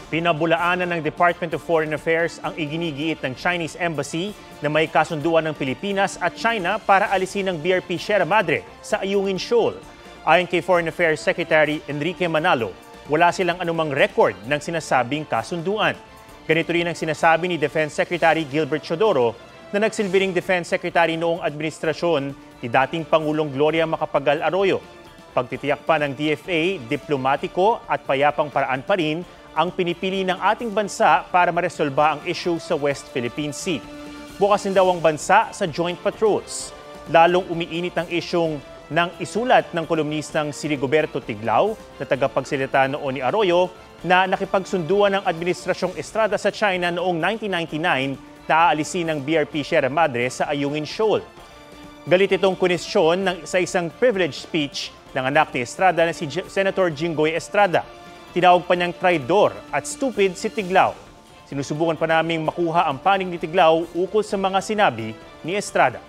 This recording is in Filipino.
Pinabulaanan ng Department of Foreign Affairs ang iginigiit ng Chinese Embassy na may kasunduan ng Pilipinas at China para alisin ang BRP Sierra Madre sa Ayungin Shoal. Ayon kay Foreign Affairs Secretary Enrique Manalo, wala silang anumang record ng sinasabing kasunduan. Ganito rin ang sinasabi ni Defense Secretary Gilbert Chodoro na nagsilbi ring Defense Secretary noong administrasyon ni dating Pangulong Gloria Macapagal Arroyo. Pagtitiyak pa ng DFA, diplomatiko at payapang paraan pa rin ang pinipili ng ating bansa para maresolba ang issue sa West Philippine Sea. Bukas din daw ang bansa sa joint patrols. Lalong umiinit ang isyung ng isulat ng kolumnistang si Rigoberto Tiglao na tagapagsalita noon ni Arroyo na nakipagsunduan ng Administrasyong Estrada sa China noong 1999 na aalisin ng BRP Sierra Madre sa Ayungin Shoal. Galit itong kunesyon sa isang privilege speech ng anak ni Estrada na si Senator Jinggoy Estrada. Tinawag pa niyang traidor at stupid si Tiglao. Sinusubukan pa naming makuha ang panig ni Tiglao ukol sa mga sinabi ni Estrada.